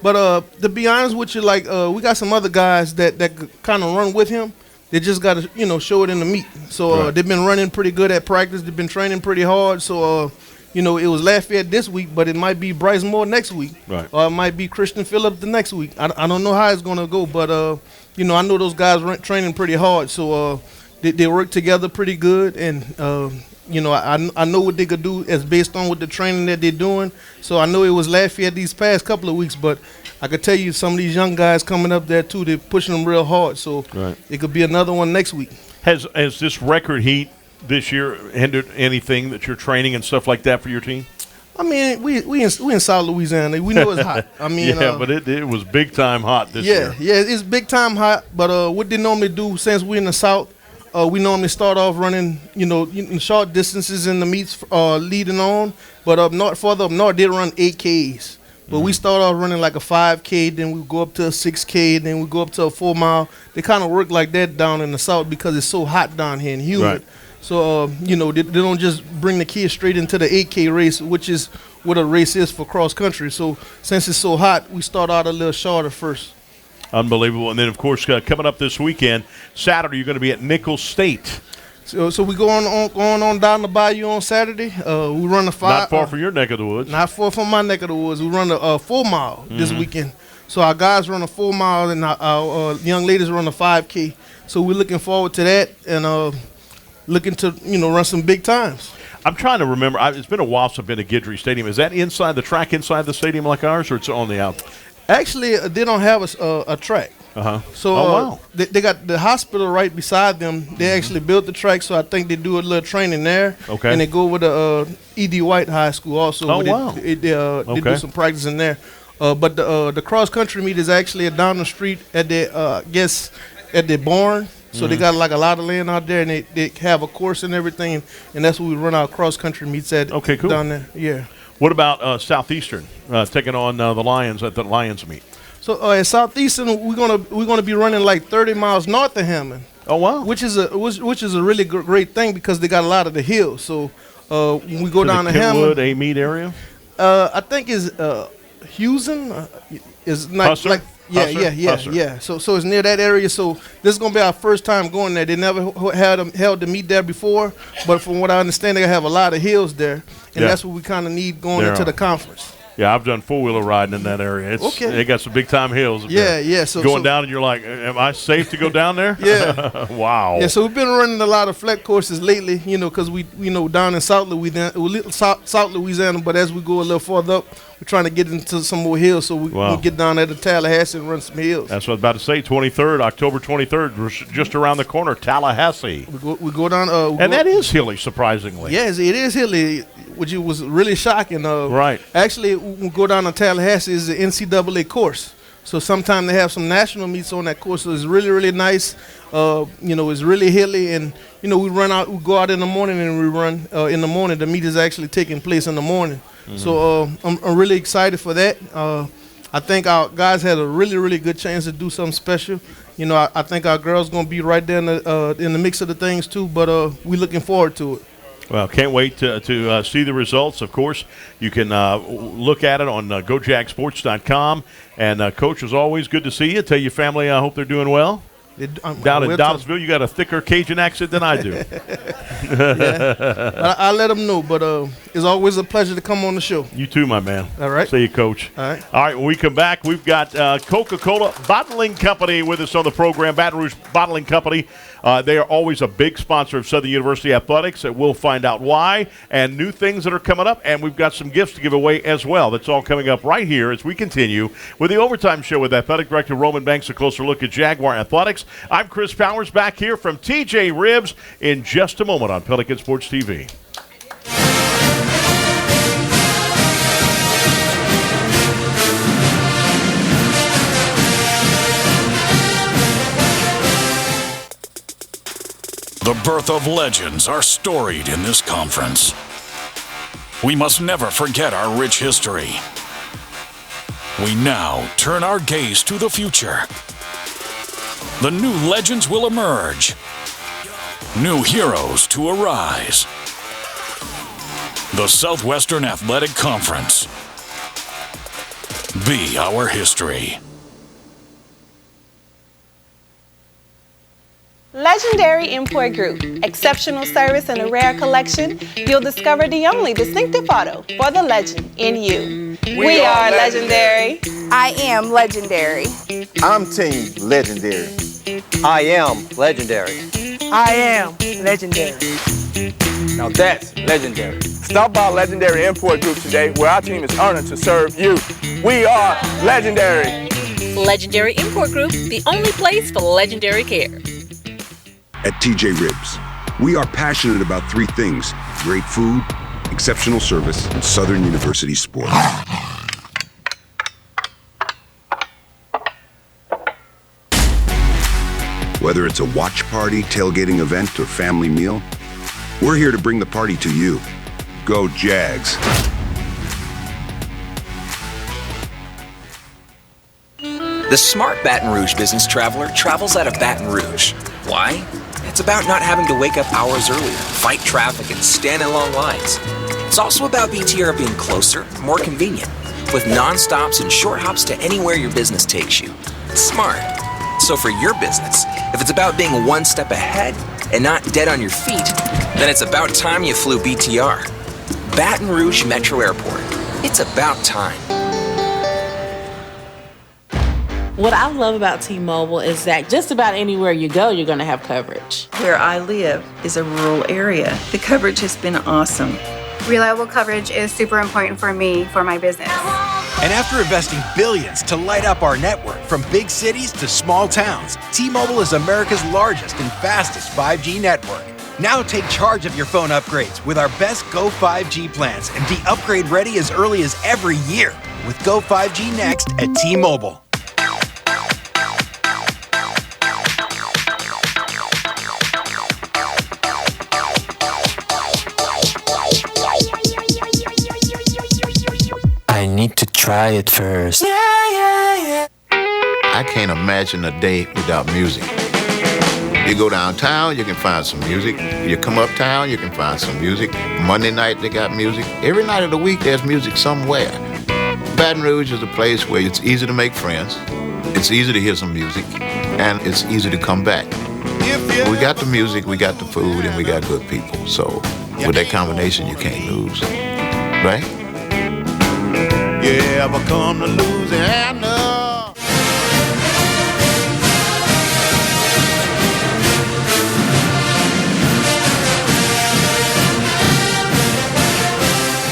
But to be honest with you, we got some other guys that kind of run with him. They just got to, show it in the meet. So they've been running pretty good at practice. They've been training pretty hard. So, it was Lafayette this week, but it might be Bryce Moore next week. Right. Or it might be Christian Phillip the next week. I don't know how it's going to go, but, I know those guys training pretty hard. So they work together pretty good. And, I know what they could do as based on what the training that they're doing. So I know it was Lafayette these past couple of weeks, but I could tell you some of these young guys coming up there, too, they're pushing them real hard. So it could be another one next week. Has this record heat this year hindered anything that you're training and stuff like that for your team? We in South Louisiana. We know it's hot. But it was big time hot this year. Yeah, it's big time hot. But what they normally do, since we're in the South, we normally start off running, in short distances in the meets leading on. But further up north, they run 8Ks. But we start off running like a 5K, then we go up to a 6K, then we go up to a 4 mile. They kind of work like that down in the South because it's so hot down here and humid. Right. So, they don't just bring the kids straight into the 8K race, which is what a race is for cross country. So since it's so hot, we start out a little shorter first. Unbelievable. And then, of course, coming up this weekend, Saturday, you're going to be at Nicholls State. So we going on down the bayou on Saturday. We run a 5. Not far from your neck of the woods. Not far from my neck of the woods. We run a 4 mile this weekend. So our guys run a 4 mile and our young ladies run a 5K. So we're looking forward to that and looking to run some big times. I'm trying to remember. It's been a while since I've been to Guidry Stadium. Is that inside the track, inside the stadium like ours, or it's on the out? Actually, they don't have a track. So wow. They got the hospital right beside them. They actually built the track, so I think they do a little training there. Okay. And they go with the E.D. White High School also. Wow. They do some practice in there. But the cross country meet is actually down the street at the barn. So they got like a lot of land out there, and they have a course and everything, and that's where we run our cross country meets at. Okay, cool. Down there, yeah. What about Southeastern taking on the Lions at the Lions meet? So at Southeastern, we're gonna be running like 30 miles north of Hammond. Oh wow! Which is a really great thing because they got a lot of the hills. So when we go down to Hammond, a meet area. I think is Houston is not Husser? like. Husser. Yeah. So it's near that area. So this is gonna be our first time going there. They never held the meet there before, but from what I understand, they have a lot of hills there, and that's what we kind of need going into the conference. Yeah, I've done four-wheeler riding in that area. They got some big-time hills. Yeah. So going down, and you're like, am I safe to go down there? Yeah. Wow. Yeah, so we've been running a lot of flat courses lately, because we down in South Louisiana, but as we go a little farther up, we're trying to get into some more hills, so we can get down there to Tallahassee and run some hills. That's what I was about to say. October 23rd, we're just around the corner, Tallahassee. We go down. That is hilly, surprisingly. Yes, it is hilly, which was really shocking. Right. Actually, we go down to Tallahassee is the NCAA course. So sometimes they have some national meets on that course. So it's really, really nice. It's really hilly, and we go out in the morning and we run in the morning. The meet is actually taking place in the morning. Mm-hmm. So I'm really excited for that. I think our guys had a really, really good chance to do something special. I think our girls gonna be right there in the mix of the things too. But we're looking forward to it. Well, can't wait to see the results. Of course, you can look at it on GoJagSports.com. And, Coach, as always, good to see you. Tell your family I hope they're doing well. Down in Donaldsville, you got a thicker Cajun accent than I do. I'll let them know, but it's always a pleasure to come on the show. You too, my man. All right. See you, Coach. All right. All right, when we come back, we've got Coca-Cola Bottling Company with us on the program, Baton Rouge Bottling Company. They are always a big sponsor of Southern University Athletics, and we'll find out why and new things that are coming up, and we've got some gifts to give away as well. That's all coming up right here as we continue with the Overtime Show with Athletic Director Roman Banks, a closer look at Jaguar Athletics. I'm Chris Powers back here from TJ Ribs in just a moment on Pelican Sports TV. The birth of legends are storied in this conference. We must never forget our rich history. We now turn our gaze to the future. The new legends will emerge. New heroes to arise. The Southwestern Athletic Conference. Be our history. Legendary Import Group. Exceptional service and a rare collection. You'll discover the only distinctive auto for the legend in you. We are legendary. I am legendary. I'm Team Legendary. I am legendary. I am legendary. Now that's legendary. Stop by Legendary Import Group today, where our team is honored to serve you. We are legendary. Legendary Import Group, the only place for legendary care. At TJ Ribs, we are passionate about three things: great food, exceptional service, and Southern University sports. Whether it's a watch party, tailgating event, or family meal, we're here to bring the party to you. Go Jags. The smart Baton Rouge business traveler travels out of Baton Rouge. Why? It's about not having to wake up hours earlier, fight traffic, and stand in long lines. It's also about BTR being closer, more convenient, with non-stops and short hops to anywhere your business takes you. It's smart. So for your business, if it's about being one step ahead and not dead on your feet, then it's about time you flew BTR. Baton Rouge Metro Airport. It's about time. What I love about T-Mobile is that just about anywhere you go, you're going to have coverage. Where I live is a rural area. The coverage has been awesome. Reliable coverage is super important for me, for my business. And after investing billions to light up our network from big cities to small towns, T-Mobile is America's largest and fastest 5G network. Now take charge of your phone upgrades with our best Go 5G plans and be upgrade ready as early as every year with Go 5G Next at T-Mobile. I need to try it first. I can't imagine a day without music. You go downtown, you can find some music. You come uptown, you can find some music. Monday night, they got music. Every night of the week, there's music somewhere. Baton Rouge is a place where it's easy to make friends, it's easy to hear some music, and it's easy to come back. We got the music, we got the food, and we got good people. So with that combination, you can't lose, right? Yeah. ever come to Louisiana.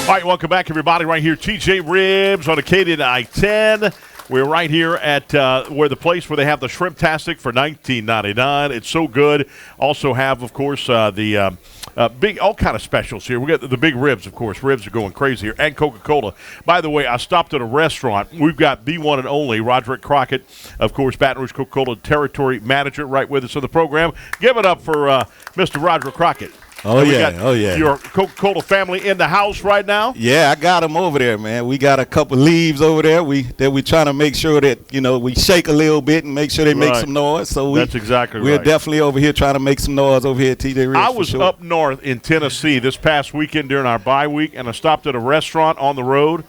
All right, welcome back, everybody. Right here, TJ Ribs on Acadian I-10. We're right here at where the place where they have the Shrimp-tastic for $19.99. It's so good. Also have, of course, the big, all kind of specials here. We got the big ribs, of course. Ribs are going crazy here, and Coca-Cola. By the way, I stopped at a restaurant. We've got the one and only Roderick Crockett, of course, Baton Rouge Coca-Cola territory manager, right with us on the program. Give it up for Mr. Roderick Crockett. Oh, yeah. Your Coca-Cola family in the house right now? Yeah, I got them over there, man. We got a couple leaves over there. We trying to make sure that, we shake a little bit and make sure they make some noise. So that's exactly we're right. definitely over here trying to make some noise over here at TJ Ribs. I was up north in Tennessee this past weekend during our bye week, and I stopped at a restaurant on the road,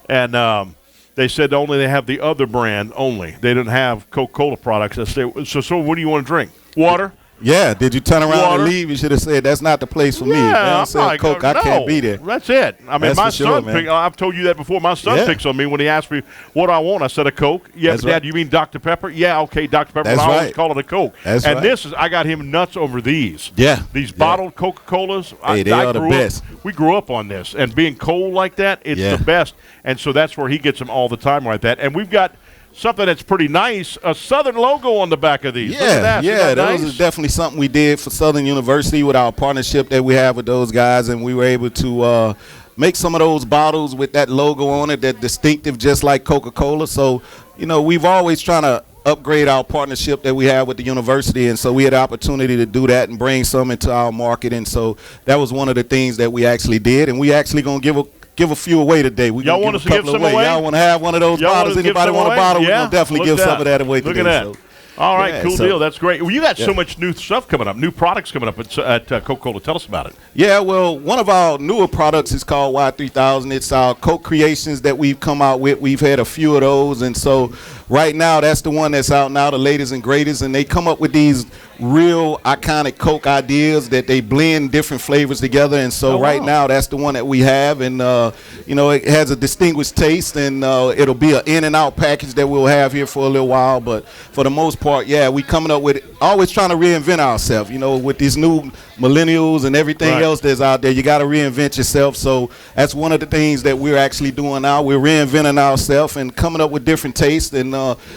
and they said only they have the other brand only. They didn't have Coca-Cola products. I said, so what do you want to drink? Water? Yeah, did you turn around Water? and leave? You should have said that's not the place for me. Yeah, Man, Coke, I can't be there. That's it. I mean, That's my for sure, son, I've told you that before. My son picks on me when he asks me what I want. I said a Coke. Yeah, That's Dad, right. you mean Dr. Pepper? Yeah, okay, Dr. Pepper. That's but I always right. call it a Coke. That's and right. this is, I got him nuts over these. Yeah. These bottled Coca-Colas. Hey, they are the best. We grew up on this. And being cold like that, it's the best. And so that's where he gets them all the time like that. And we've got something that's pretty nice, a Southern logo on the back of these. Look at that. Yeah, Isn't that those nice? is definitely something we did for Southern University with our partnership that we have with those guys, and we were able to make some of those bottles with that logo on it, that distinctive, just like Coca-Cola. So, we've always trying to upgrade our partnership that we have with the university, and so we had the opportunity to do that and bring some into our market, and so that was one of the things that we actually did, and we actually going to give a few away today. Y'all want us to give some away? Y'all want to have one of those bottles? Anybody want a bottle? We're going to definitely give some of that away today. Look at that. So. All right, Yeah, cool so- deal. That's great. Well, you got so much new stuff coming up, new products coming up at Coca-Cola. Tell us about it. Yeah, well, one of our newer products is called Y3000. It's our Coke creations that we've come out with. We've had a few of those, and so right now that's the one that's out now, the latest and greatest, and they come up with these real iconic Coke ideas that they blend different flavors together, and so right now that's the one that we have, and it has a distinguished taste, and it'll be an in and out package that we'll have here for a little while, but for the most part, we coming up with always trying to reinvent ourselves, with these new millennials and everything else that's out there. You got to reinvent yourself, so that's one of the things that we're actually doing now. We're reinventing ourselves and coming up with different tastes, and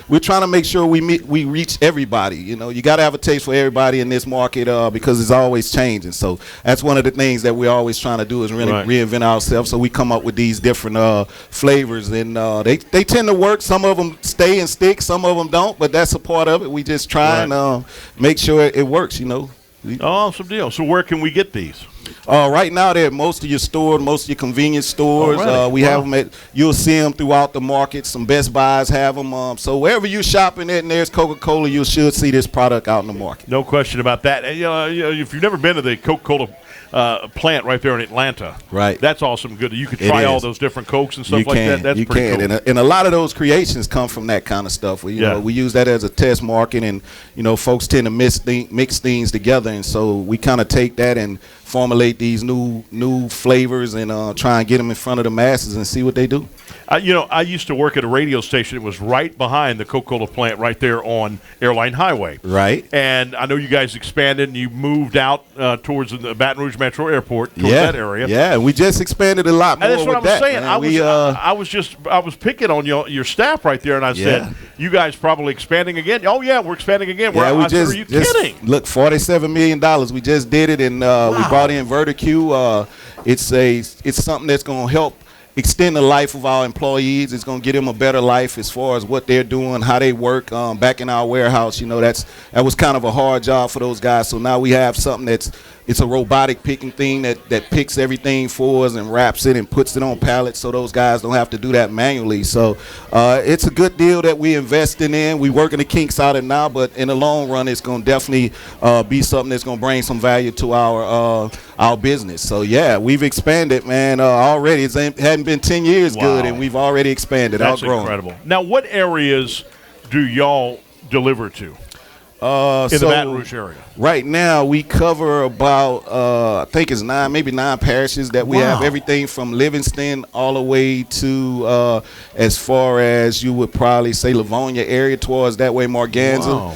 we're trying to make sure we reach everybody. You got to have a taste for everybody in this market because it's always changing. So that's one of the things that we're always trying to do is really reinvent ourselves. So we come up with these different flavors, and they tend to work. Some of them stay and stick, some of them don't, but that's a part of it. We just try and make sure it works. Awesome deal. So where can we get these? Right now they're at most of your stores, most of your convenience stores. We have them you'll see them throughout the market. Some Best Buys have them. So wherever you're shopping at and there's Coca-Cola, you should see this product out in the market. No question about that. And, if you've never been to the Coca-Cola plant right there in Atlanta, that's awesome. Good. You could try all those different Cokes and stuff like that. That's pretty cool. And a lot of those creations come from that kind of stuff. We use that as a test market, and folks tend to mix things together, and so we kind of take that and formulate these new flavors and try and get them in front of the masses and see what they do. I used to work at a radio station. It was right behind the Coca-Cola plant right there on Airline Highway. Right. And I know you guys expanded and you moved out towards the Baton Rouge Metro Airport, towards that area. Yeah, we just expanded a lot more. And that's what with I was saying. Man. I was picking on your staff right there, and I said, you guys probably expanding again? Oh, yeah, we're expanding again. Yeah, are you kidding? Look, $47 million. We just did it, and we brought in VertiQ. It's something that's going to help extend the life of our employees. It's going to give them a better life as far as what they're doing, how they work back in our warehouse. That was kind of a hard job for those guys. So now we have something it's a robotic picking thing that picks everything for us and wraps it and puts it on pallets so those guys don't have to do that manually. So it's a good deal that we investing in. We working the kinks out of it now, but in the long run, it's going to definitely be something that's going to bring some value to our business. So, we've expanded, man, already. It hadn't been 10 years good, and we've already expanded, That's outgrown. Incredible. Now, what areas do y'all deliver to? in the Baton Rouge area? Right now, we cover about, I think it's maybe nine parishes that we have. Everything from Livingston all the way to as far as you would probably say Livonia area towards that way, Morganza.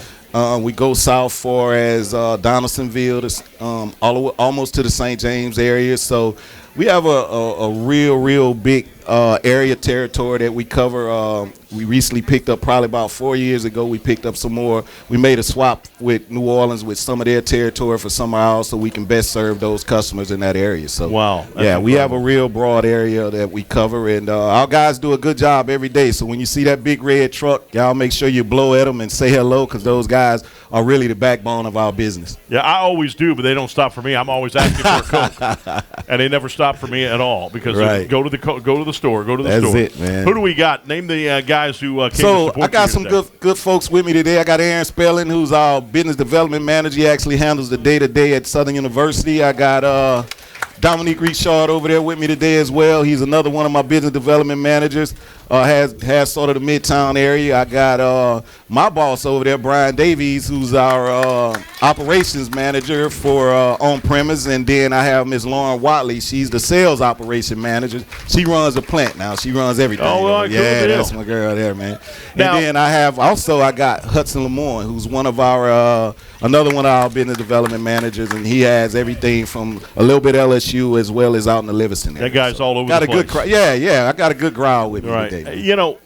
We go south far as Donaldsonville, almost to the St. James area. So we have a real big area territory that we cover. We recently picked up, probably about 4 years ago, we picked up some more. We made a swap with New Orleans with some of their territory for some of ours so we can best serve those customers in that area. So yeah, we have a real broad area that we cover, and our guys do a good job every day. So when you see that big red truck, y'all make sure you blow at them and say hello, because those guys are really the backbone of our business. Yeah, I always do, but they don't stop for me. I'm always asking for a Coke, and they never stop for me at all because go to the store, go to the store. That's it, man. Who do we got? Name the guys who came to So support I got you some today. good folks with me today. I got Aaron Spelling, who's our business development manager. He actually handles the day-to-day at Southern University. I got Dominique Richard over there with me today as well. He's another one of my business development managers. Has sort of the Midtown area. I got my boss over there, Brian Davies, who's our operations manager for on-premise. And then I have Miss Lauren Watley. She's the sales operation manager. She runs the plant now. She runs everything. Yeah, that's my girl there, man. Now, and then I got Hudson Lemoyne, who's one of our another one of our business development managers, and he has everything from a little bit LSU as well as out in the Livingston area. That guy's all over got the a place. good crowd. Yeah, I got a good crowd with me today. You know,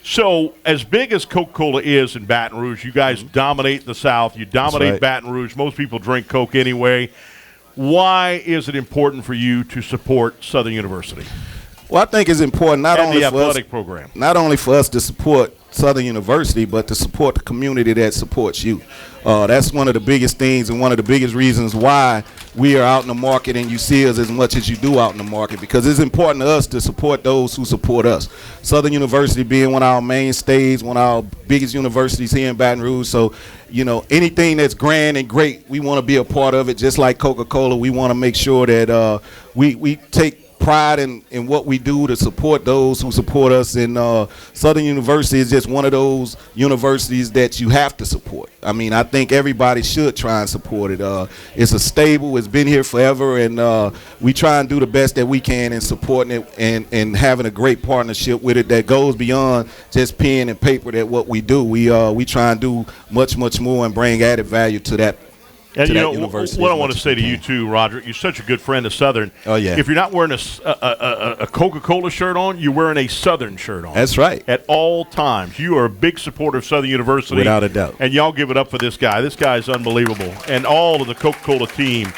so as big as Coca-Cola is in Baton Rouge, you guys dominate the South. You dominate Baton Rouge. Most people drink Coke anyway. Why is it important for you to support Southern University? Well, I think it's important not only the for us, athletic program, not only for us to support Southern University, but to support the community that supports you. That's one of the biggest things and one of the biggest reasons why we are out in the market and you see us as much as you do out in the market, because it's important to us to support those who support us. Southern University being one of our mainstays, one of our biggest universities here in Baton Rouge. So, you know, anything that's grand and great, we want to be a part of it. Just like Coca-Cola, we want to make sure that we take pride in what we do to support those who support us. And Southern University is just one of those universities that you have to support. I mean, I think everybody should try and support it. It's a stable, it's been here forever, and we try and do the best that we can in supporting it and having a great partnership with it that goes beyond just pen and paper. That what we do, we try and do much more and bring added value to that. And you know what I want to say to you too, Roderick, you're such a good friend of Southern. Oh yeah. If you're not wearing a Coca-Cola shirt on, you're wearing a Southern shirt on. That's right. At all times, you are a big supporter of Southern University, without a doubt. And y'all give it up for this guy. This guy is unbelievable, and all of the Coca-Cola team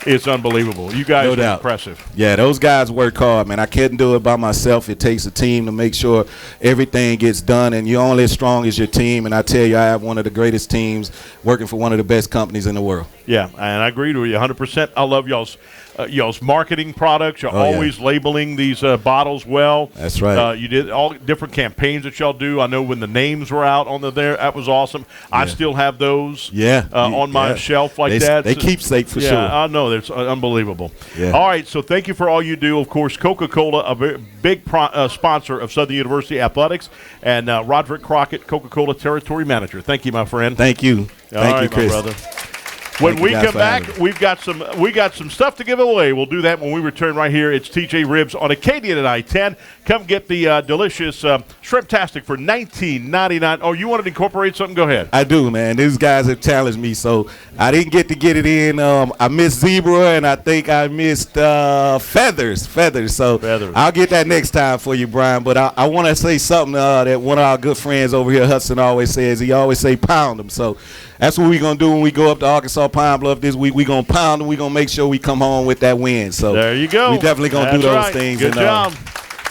is unbelievable. You guys are impressive. Yeah, those guys work hard, man. I couldn't do it by myself. It takes a team to make sure everything gets done, and you're only as strong as your team. And I tell you, I have one of the greatest teams working for one of the best companies in the world. Yeah, and I agree with you 100%. I love y'all's marketing products. You're always labeling these bottles well. That's right. You did all different campaigns that y'all do. I know when the names were out on there, that was awesome. Yeah. I still have those on my shelf like that. They keep safe for sure. I know. It's unbelievable. Yeah. All right, so thank you for all you do. Of course, Coca-Cola, a very big sponsor of Southern University Athletics, and Roderick Crockett, Coca-Cola Territory Manager. Thank you, my friend. Thank you. Thank you, Chris. My brother. When we come back, we got some stuff to give away. We'll do that when we return right here. It's TJ Ribs on Acadian at I-10. Come get the delicious Shrimp-tastic for $19.99. Oh, you wanted to incorporate something? Go ahead. I do, man. These guys have challenged me, so I didn't get to get it in. I missed zebra, and I think I missed feathers. So I'll get that next time for you, Brian. But I want to say something that one of our good friends over here, Hudson, always says. He always say pound them. So that's what we're going to do when we go up to Arkansas Pine Bluff this week. We're going to pound them. We're going to make sure we come home with that win. So there you go. We definitely going to do those things. Good job.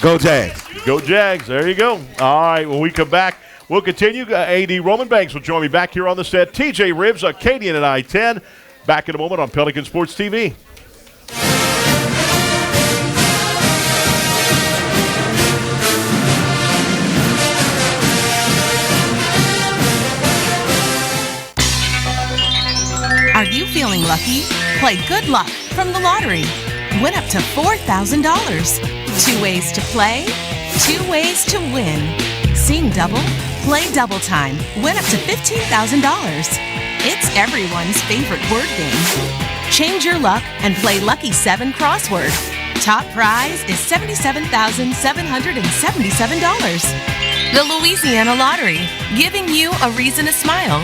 Go Jags. Go Jags. There you go. All right, when we come back, we'll continue. AD Roman Banks will join me back here on the set. TJ Ribs, Acadian at I-10. Back in a moment on Pelican Sports TV. Are you feeling lucky? Play Good Luck from the lottery. Win up to $4,000. 2 ways to play, 2 ways to win. Seeing double? Play Double Time. Win up to $15,000. It's everyone's favorite word game. Change your luck and play Lucky 7 crossword. Top prize is $77,777. The Louisiana Lottery, giving you a reason to smile.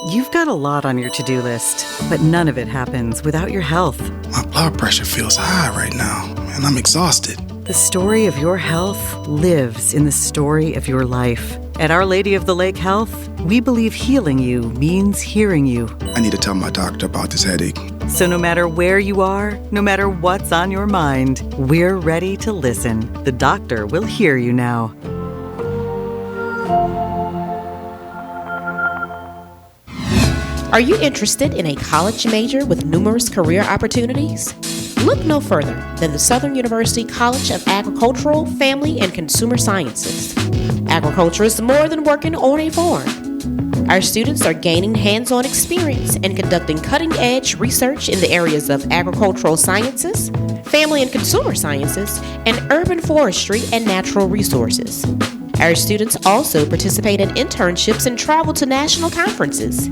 You've got a lot on your to-do list, but none of it happens without your health. My blood pressure feels high right now, and I'm exhausted. The story of your health lives in the story of your life. At Our Lady of the Lake Health, we believe healing you means hearing you. I need to tell my doctor about this headache. So no matter where you are, no matter what's on your mind, we're ready to listen. The doctor will hear you now. Are you interested in a college major with numerous career opportunities? Look no further than the Southern University College of Agricultural, Family, and Consumer Sciences. Agriculture is more than working on a farm. Our students are gaining hands-on experience and conducting cutting-edge research in the areas of agricultural sciences, family and consumer sciences, and urban forestry and natural resources. Our students also participate in internships and travel to national conferences.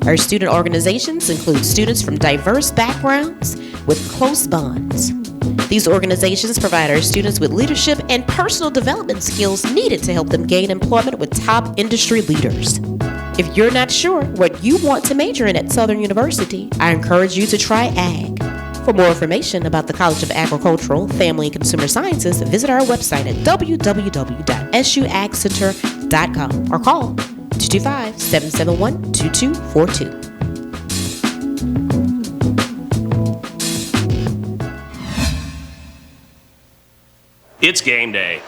Our student organizations include students from diverse backgrounds with close bonds. These organizations provide our students with leadership and personal development skills needed to help them gain employment with top industry leaders. If you're not sure what you want to major in at Southern University, I encourage you to try Ag. For more information about the College of Agricultural, Family, and Consumer Sciences, visit our website at www.suagcenter.com or call 225-771-2242. It's game day.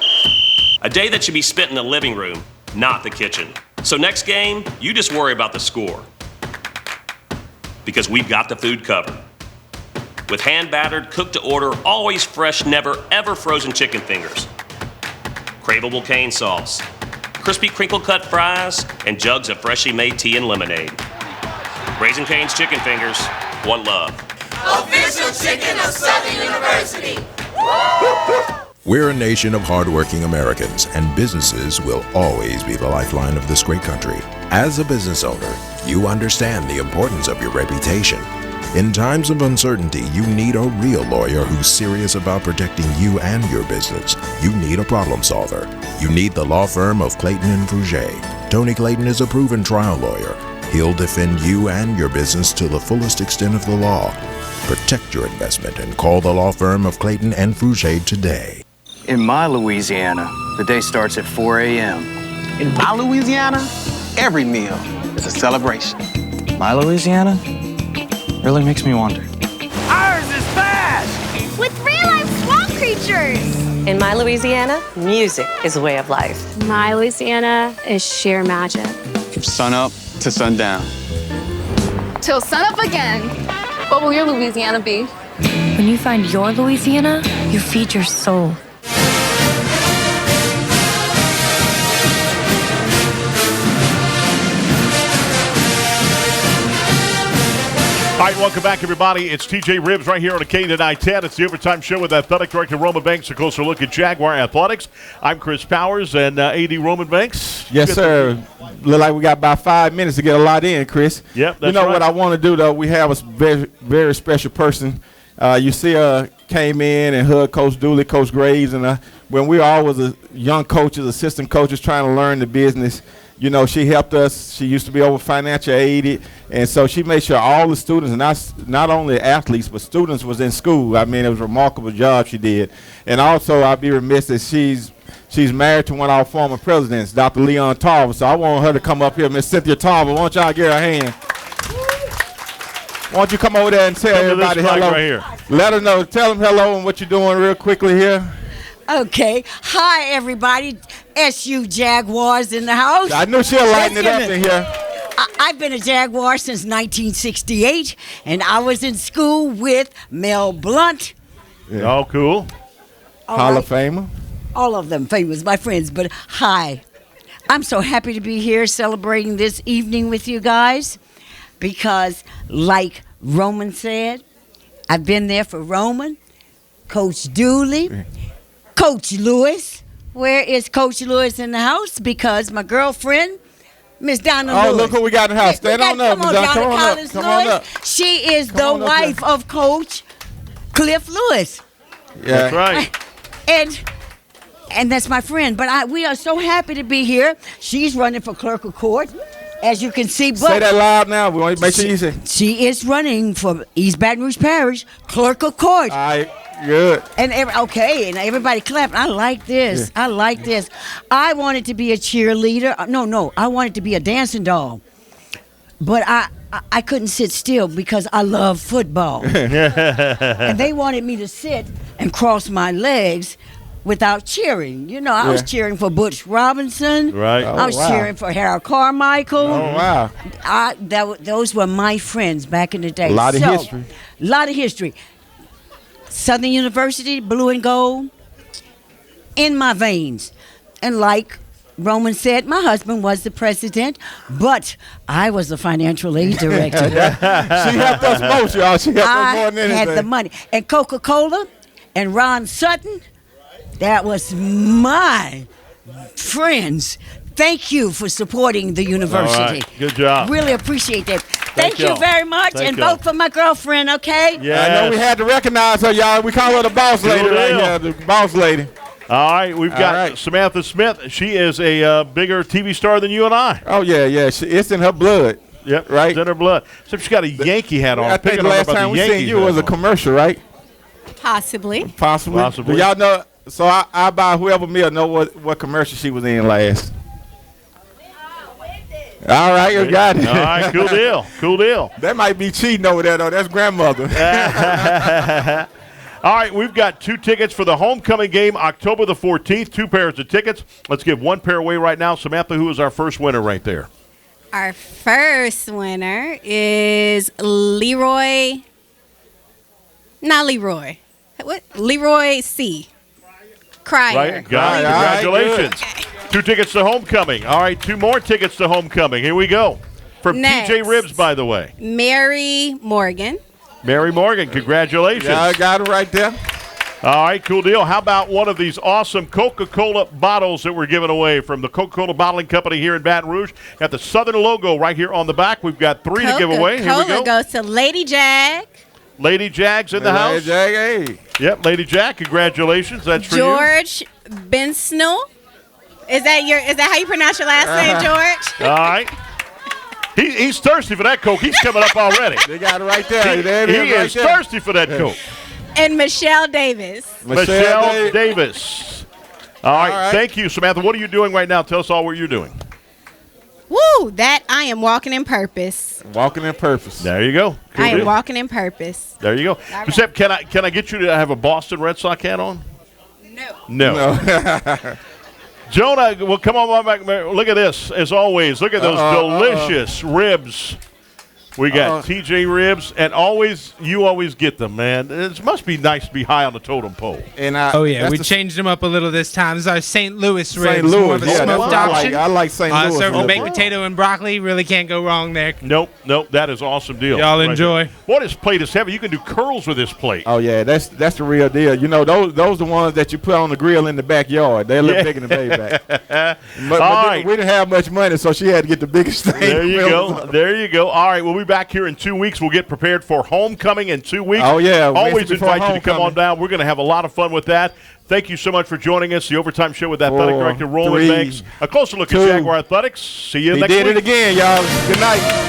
A day that should be spent in the living room, not the kitchen. So next game, you just worry about the score. Because we've got the food covered. With hand-battered, cooked-to-order, always fresh, never-ever frozen chicken fingers. Craveable cane sauce. Crispy crinkle-cut fries, and jugs of freshly made tea and lemonade. Raising Cane's Chicken Fingers, one love. Official chicken of Southern University. We're a nation of hardworking Americans, and businesses will always be the lifeline of this great country. As a business owner, you understand the importance of your reputation. In times of uncertainty, you need a real lawyer who's serious about protecting you and your business. You need a problem solver. You need the law firm of Clayton and Fouger. Tony Clayton is a proven trial lawyer. He'll defend you and your business to the fullest extent of the law. Protect your investment and call the law firm of Clayton and Fouger today. In my Louisiana, the day starts at 4 a.m. In my Louisiana, every meal is a celebration. My Louisiana really makes me wonder. Ours is fast! With real-life swamp creatures! In my Louisiana, music is a way of life. My Louisiana is sheer magic. From sun up to sundown. Till sunup again. What will your Louisiana be? When you find your Louisiana, you feed your soul. All right, welcome back, everybody. It's TJ Ribbs right here on the K910. It's the Overtime Show with Athletic Director Roman Banks. A closer look at Jaguar Athletics. I'm Chris Powers and AD Roman Banks. Yes, sir. Look like we got about 5 minutes to get a lot in, Chris. Yep, that's You know right. what I want to do, though? We have a very, very special person. You see came in and hugged Coach Dooley, Coach Graves, and when we were always young coaches, assistant coaches trying to learn the business, you know, she helped us. She used to be over financial aid, and so she made sure all the students, and not only athletes, but students was in school. I mean, it was a remarkable job she did. And also, I'd be remiss that she's married to one of our former presidents, Dr. Leon Tarver. So I want her to come up here, Miss Cynthia Tarver. Why don't y'all give her a hand? Why don't you come over there and tell everybody hello? Right here. Let her know. Tell them hello and what you're doing real quickly here. Okay. Hi, everybody. SU Jaguars in the house. I knew she'll lighten it up in here. I've been a Jaguar since 1968, and I was in school with Mel Blunt. Yeah. Oh, cool. Hall of Famer. All of them famous, my friends. But hi. I'm so happy to be here celebrating this evening with you guys because, like Roman said, I've been there for Roman, Coach Dooley, Coach Lewis, Where is Coach Lewis in the house? Because my girlfriend, Miss Donna Lewis. Oh, look who we got in the house. Stand on up, Miss Donna. Come on up. Come on up. She is the wife of Coach Cliff Lewis. Yeah. That's right. And that's my friend. But we are so happy to be here. She's running for clerk of court, as you can see. But say that loud now. We want to make sure you say. She is running for East Baton Rouge Parish clerk of court. All right. Good. And everybody clapped. I like this. Yeah. I like this. I wanted to be a cheerleader. No, I wanted to be a dancing doll. But I couldn't sit still because I love football. And they wanted me to sit and cross my legs without cheering. You know, I was cheering for Butch Robinson. Right. I was cheering for Harold Carmichael. Oh, wow. Those were my friends back in the day. A lot of history. A lot of history. Southern University, blue and gold, in my veins. And like Roman said, my husband was the president, but I was the financial aid director. She helped us most, y'all. She helped us more than anything. I had the money. And Coca-Cola and Ron Sutton, that was my friends. Thank you for supporting the university. All right. Good job. Really appreciate that. Thank you very much, and vote for my girlfriend, okay? Yeah. I know we had to recognize her, y'all. We call her the boss lady right here, the boss lady. All right, we've got Samantha Smith. She is a bigger TV star than you and I. Oh, yeah. It's in her blood. Yep, right? It's in her blood. Except she's got a Yankee hat on. I think the last time we seen you was a commercial, right? Possibly. Do y'all know? So I buy whoever meal know what commercial she was in last. All right, you got it. All right, cool deal. Cool deal. That might be cheating over there, though. That's grandmother. All right, we've got 2 tickets for the homecoming game, October the 14th, 2 pairs of tickets. Let's give 1 pair away right now. Samantha, who is our first winner right there? Our first winner is Leroy. Not Leroy. What? Leroy C. Crier. Right, got it. Congratulations. Right, 2 tickets to homecoming. All right, 2 more tickets to homecoming. Here we go. From PJ Ribs, by the way. Mary Morgan. Mary Morgan, congratulations. Yeah, I got it right there. All right, cool deal. How about one of these awesome Coca-Cola bottles that we're giving away from the Coca-Cola Bottling Company here in Baton Rouge? Got the Southern logo right here on the back. We've got 3 to give away. Here we go. Goes to Lady Jag. Lady Jag's in the house. Lady Jag, hey. Yep, Lady Jag, congratulations. That's for George Bensnell. Is that how you pronounce your last name, George? All right. He's thirsty for that Coke. He's coming up already. They got it right there. He is thirsty for that Coke. And Michelle Davis. Michelle Davis. All right. Thank you, Samantha. What are you doing right now? Tell us all what you're doing. Woo, that I am walking in purpose. Walking in purpose. There you go. Cool I am walking in purpose. There you go. Right. Sept, can I get you to have a Boston Red Sox hat on? No. Jonah, well, come on back. Look at this, as always. Look at those delicious ribs. We got TJ ribs, and you always get them, man. It must be nice to be high on the totem pole. And we changed them up a little this time. This is our St. Louis ribs. St. Louis, more of a smoked option. I like St. Louis. Served with baked potato and broccoli. Really can't go wrong there. Nope. That is an awesome deal. Y'all enjoy. Boy, this plate is heavy. You can do curls with this plate. Oh yeah, that's the real deal. You know, those the ones that you put on the grill in the backyard. They're a little bigger than the baby. But we didn't have much money, so she had to get the biggest thing. There you go. There you go. All right, we'll be back here in 2 weeks. We'll get prepared for homecoming in 2 weeks. Oh, yeah. Always invite you to come on down. We're going to have a lot of fun with that. Thank you so much for joining us. The Overtime Show with Athletic Director Roland Banks. A closer look at Jaguar Athletics. See you next week. He did it again, y'all. Good night.